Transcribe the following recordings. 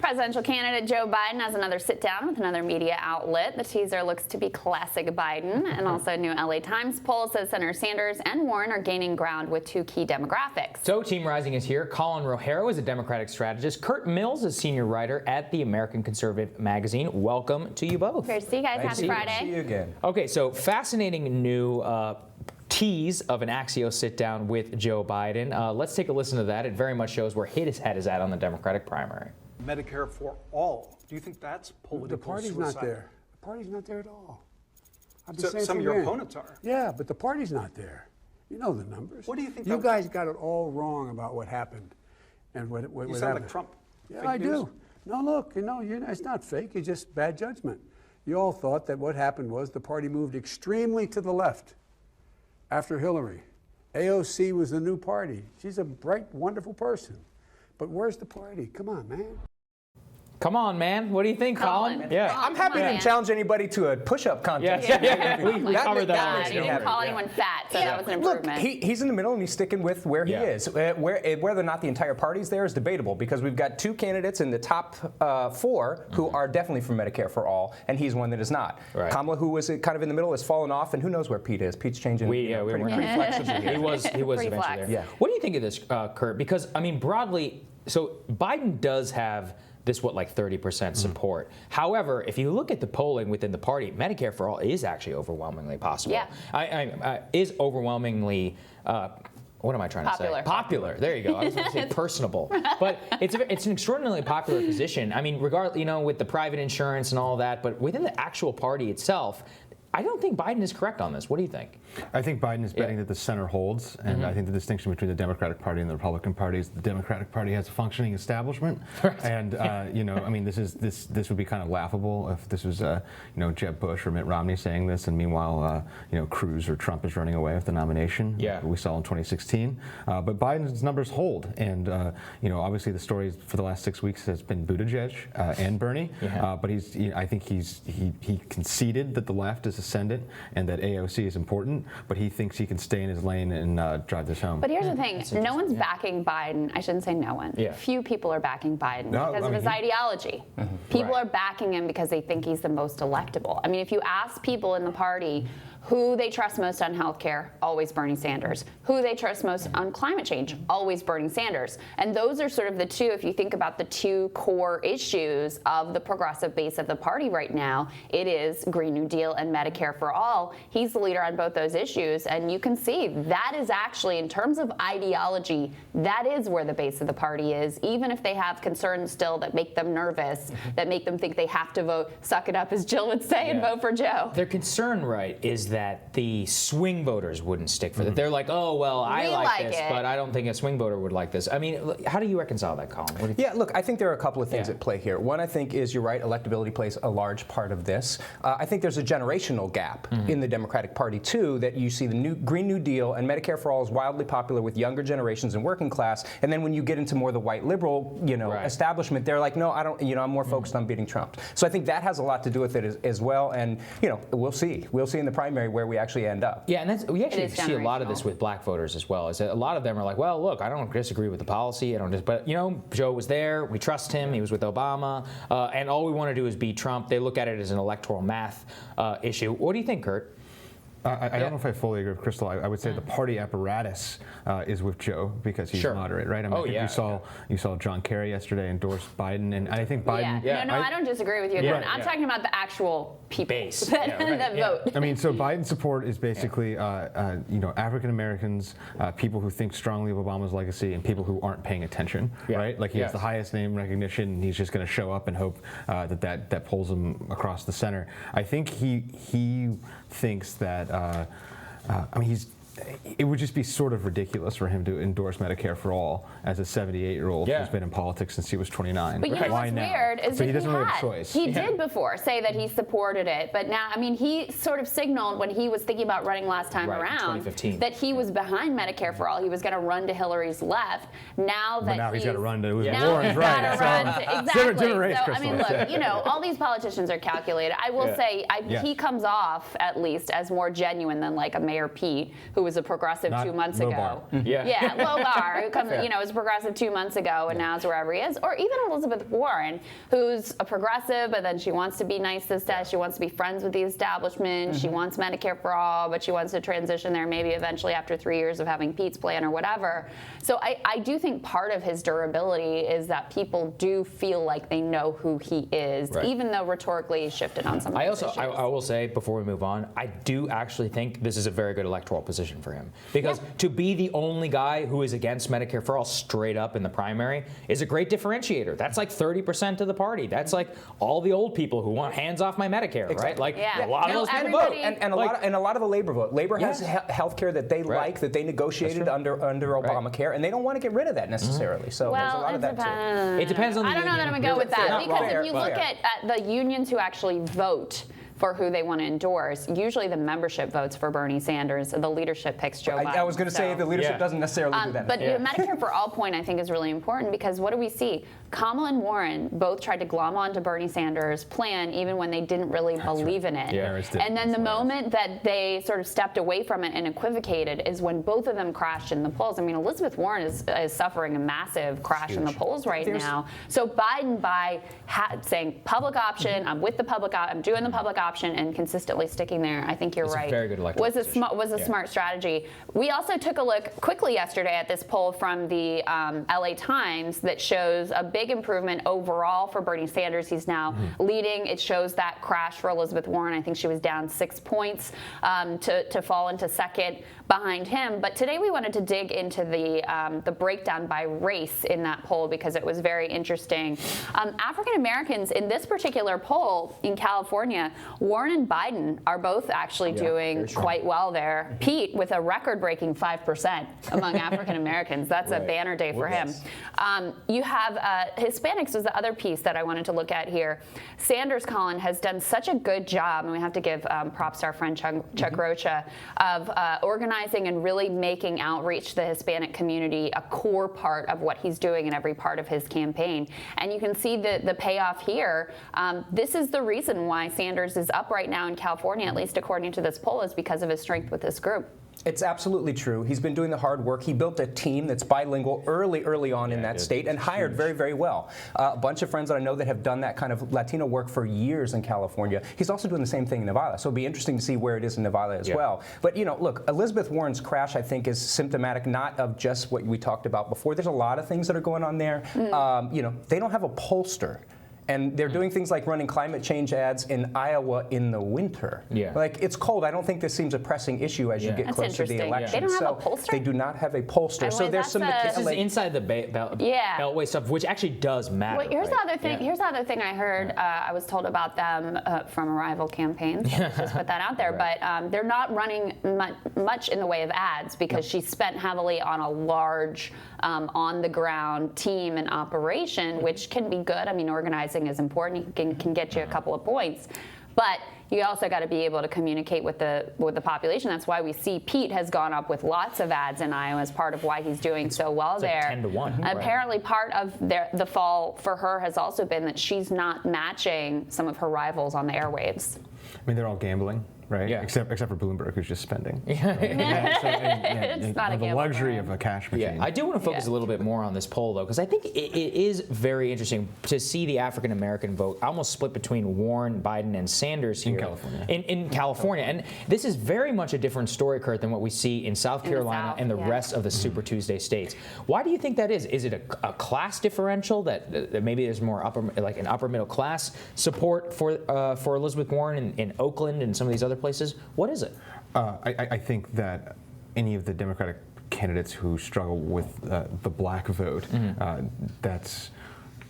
Presidential candidate Joe Biden has another sit-down with another media outlet. The teaser looks to be classic Biden. And also a new LA Times poll says Senator Sanders and Warren are gaining ground with two key demographics. So Team Rising is here. Colin Rogero is a Democratic strategist. Kurt Mills is senior writer at the American Conservative magazine. Welcome to you both. Great to see you guys. Happy Friday. See you again. Okay, so fascinating new tease of an Axios sit-down with Joe Biden. Let's take a listen to that. It very much shows where his head is at on the Democratic primary. Medicare for all. Do you think that's political The party's suicide? not there. The party's not there at all. I've been So, saying some of from your then. opponents are. Yeah, but the party's not there. You know the numbers. What do you think You that- guys got it all wrong about what happened, and what You what sound happened. like Trump. Yeah, Fake I news? do. No, look, it's not fake. It's just bad judgment. You all thought that what happened was the party moved extremely to the left after Hillary. AOC was the new party. She's a bright, wonderful person. But where's the party? Come on, man. Come on, man. What do you think, Colin? Yeah. I'm happy to challenge anybody to a push-up contest. We covered that makes You me didn't happy. call anyone fat, so that was an improvement. Look, he's in the middle and he's sticking with where he Yeah. is. Whether or not the entire party's there is debatable because we've got two candidates in the top four who are definitely for Medicare for all, and he's one that is not. Right. Kamala, who was kind of in the middle, has fallen off, and who knows where Pete is. Pete's changing. We pretty weren't flexible. He was Pretty eventually flex. there. Yeah. What do you think of this, Kurt? Because, I mean, broadly, so Biden does have this, 30% support. However, if you look at the polling within the party, Medicare for all is actually overwhelmingly possible. Yeah. Is overwhelmingly, what am I trying to say? Popular. There you go. I was going to say personable. But it's an extraordinarily popular position. I mean, regardless, with the private insurance and all that, but within the actual party itself, I don't think Biden is correct on this. What do you think? I think Biden is betting that the center holds, and I think the distinction between the Democratic Party and the Republican Party is the Democratic Party has a functioning establishment, and I mean, this would be kind of laughable if this was Jeb Bush or Mitt Romney saying this, and meanwhile Cruz or Trump is running away with the nomination. Yeah. We saw in 2016, but Biden's numbers hold, and obviously the story for the last 6 weeks has been Buttigieg and Bernie, but I think he conceded that the left is ascendant and that AOC is important, but he thinks he can stay in his lane and drive this home. But here's the thing, no one's backing Biden. I shouldn't say no one. Yeah. Few people are backing Biden because of his ideology. Mm-hmm. People are backing him because they think he's the most electable. I mean, if you ask people in the party who they trust most on healthcare, always Bernie Sanders. Who they trust most on climate change, always Bernie Sanders. And those are sort of the two, if you think about the two core issues of the progressive base of the party right now, it is Green New Deal and Medicare for all. He's the leader on both those issues. And you can see that is actually, in terms of ideology, that is where the base of the party is, even if they have concerns still that make them nervous, that make them think they have to vote, suck it up, as Jill would say, and vote for Joe. Their concern, right, is that the swing voters wouldn't stick for that. They're like, oh, well, I like this, but I don't think a swing voter would like this. I mean, how do you reconcile that, Colin? What do you think? Yeah, look, I think there are a couple of things at play here. One, I think, is you're right, electability plays a large part of this. I think there's a generational gap in the Democratic Party, too, that you see the new Green New Deal and Medicare for All is wildly popular with younger generations and working class. And then when you get into more the white liberal, establishment, they're like, no, I don't, I'm more focused on beating Trump. So I think that has a lot to do with it as well. And, we'll see. We'll see in the primary where we actually end up. Yeah, and we actually see a lot of this with black voters as well. Is that a lot of them are like, well, look, I don't disagree with the policy. But Joe was there. We trust him. He was with Obama, and all we want to do is beat Trump. They look at it as an electoral math issue. What do you think, Kurt? I don't know if I fully agree with Crystal. I would say the party apparatus is with Joe because he's moderate, right? I mean, I think you saw John Kerry yesterday endorse Biden, and I think Biden. No, I don't disagree with you. I'm talking about the actual people that vote. I mean, so Biden's support is basically, African Americans, people who think strongly of Obama's legacy, and people who aren't paying attention, right? Like he has the highest name recognition, and he's just going to show up and hope that pulls him across the center. I think he thinks that. It would just be sort of ridiculous for him to endorse Medicare for all as a 78-year-old who's been in politics since he was 29. But what's weird is that he doesn't really have a choice. He did before say that he supported it, but now, I mean, he sort of signaled when he was thinking about running last time around that he was behind Medicare for all. He was going to run to Hillary's left. Now he's got to run to Warren's right. Exactly. So, I mean, look, all these politicians are calculated. I will say he comes off, at least, as more genuine than like a Mayor Pete, who who was a progressive Not 2 months low ago. bar. Yeah. Low bar, who comes, was a progressive 2 months ago and now is wherever he is. Or even Elizabeth Warren, who's a progressive, but then she wants to be nice to staff. She wants to be friends with the establishment. She wants Medicare for all, but she wants to transition there maybe eventually after 3 years of having Pete's plan or whatever. So I do think part of his durability is that people do feel like they know who he is, even though rhetorically he's shifted on some of those issues. I will say, before we move on, I do actually think this is a very good electoral position for him. Because to be the only guy who is against Medicare for all straight up in the primary is a great differentiator. That's like 30% of the party. That's like all the old people who want hands off my Medicare, right? Like a lot of those people vote. And a lot of the labor vote. Labor has health care that they like, that they negotiated under Obamacare, and they don't want to get rid of that necessarily. So there's a lot of that too. It depends on the I don't know that I'm going to go with that, because if you look at the unions who actually vote for who they want to endorse, usually the membership votes for Bernie Sanders. The leadership picks Joe Biden. I was going to say the leadership doesn't necessarily do that. But the Medicare for All point, I think, is really important, because what do we see? Kamala and Warren both tried to glom onto Bernie Sanders' plan even when they didn't really believe in it. And then the moment that they sort of stepped away from it and equivocated is when both of them crashed in the polls. I mean, Elizabeth Warren is suffering a massive crash in the polls right now. So Biden, by saying public option, I'm with the public option, I'm doing the public option, and consistently sticking there, I think you're right. Very good electoral was a smart strategy. We also took a look quickly yesterday at this poll from the LA Times that shows a big improvement overall for Bernie Sanders. He's now leading. It shows that crash for Elizabeth Warren. I think she was down 6 points to fall into second behind him. But today we wanted to dig into the breakdown by race in that poll, because it was very interesting. African Americans in this particular poll in California, Warren and Biden are both actually doing quite well there. Pete with a record-breaking 5% among African Americans. That's a banner day for him. You have Hispanics was the other piece that I wanted to look at here. Sanders, Colin, has done such a good job, and we have to give props to our friend Chuck Rocha, of organizing and really making outreach to the Hispanic community a core part of what he's doing in every part of his campaign. And you can see the payoff here. This is the reason why Sanders is up right now in California, at least according to this poll, is because of his strength with this group. It's absolutely true. He's been doing the hard work. He built a team that's bilingual early on in that state, and hired very, very well. A bunch of friends that I know that have done that kind of Latino work for years in California. He's also doing the same thing in Nevada, so it'll be interesting to see where it is in Nevada as well. But, look, Elizabeth Warren's crash, I think, is symptomatic not of just what we talked about before. There's a lot of things that are going on there. They don't have a pollster. And they're doing things like running climate change ads in Iowa in the winter. Like, it's cold. I don't think this seems a pressing issue as you get closer to the election. They don't have a pollster? They do not have a pollster. So there's some This is inside the Beltway stuff, which actually does matter. Well, here's the other thing. Here's the other thing I heard. I was told about them from a rival campaign. So let's just put that out there. But they're not running much in the way of ads, because she spent heavily on a large on-the-ground team and operation, which can be good. I mean, organizing is important. It can get you a couple of points, but you also got to be able to communicate with the population. That's why we see Pete has gone up with lots of ads in Iowa as part of why he's doing so well there. Like 10-1. Apparently, part of the fall for her has also been that she's not matching some of her rivals on the airwaves. I mean, they're all gambling, right? Except for Bloomberg, who's just spending. It's not a the gamble luxury for of a cash machine. I do want to focus a little bit more on this poll, though, because I think it is very interesting to see the African American vote almost split between Warren, Biden, and Sanders here in California. And this is very much a different story, Kurt, than what we see in South Carolina and the rest of the Super Tuesday states. Why do you think that is? Is it a class differential that maybe there's more an upper middle class support for Elizabeth Warren in Oakland and some of these other places? What is it? I think that any of the Democratic candidates who struggle with the black vote,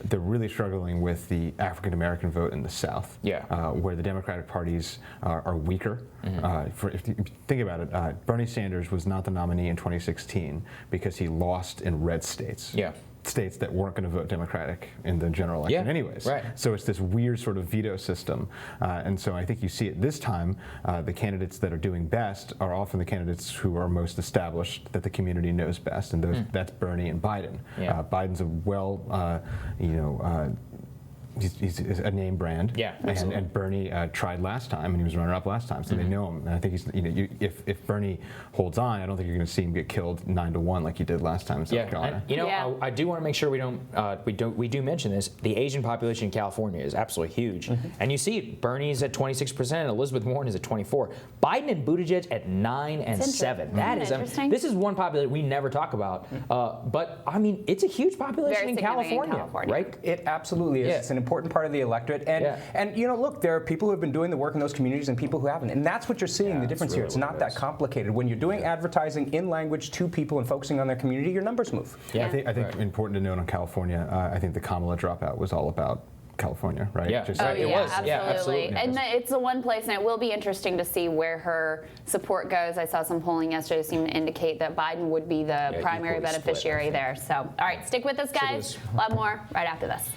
they're really struggling with the African American vote in the South, where the Democratic parties are weaker. If you think about it, Bernie Sanders was not the nominee in 2016 because he lost in red states. States that weren't going to vote Democratic in the general election anyways. So it's this weird sort of veto system. And so I think you see it this time, the candidates that are doing best are often the candidates who are most established, that the community knows best, and that's Bernie and Biden. Biden's a he's a name brand. Yeah, and Bernie tried last time, and he was runner-up last time, so they know him. And I think he's, if Bernie holds on, I don't think you're going to see him get killed 9-1 like he did last time in South Carolina. And, I do want to make sure we do mention this. The Asian population in California is absolutely huge, and you see Bernie's at 26%, Elizabeth Warren is at 24%, Biden and Buttigieg at 9 and 7. That is interesting. This is one population we never talk about, but I mean it's a huge population in California, right? It absolutely is. Yeah. It's an important part of the electorate, and look, there are people who have been doing the work in those communities and people who haven't, and that's what you're seeing. The difference here. It's not that complicated. When you're doing advertising in language to people and focusing on their community, your numbers move. I think important to note on California. I think the Kamala dropout was all about California, right? Yeah, it was. Absolutely. Yeah, absolutely. And it's the one place, and it will be interesting to see where her support goes. I saw some polling yesterday seem to indicate that Biden would be the primary beneficiary there. So, all right, stick with us, guys. A lot more right after this.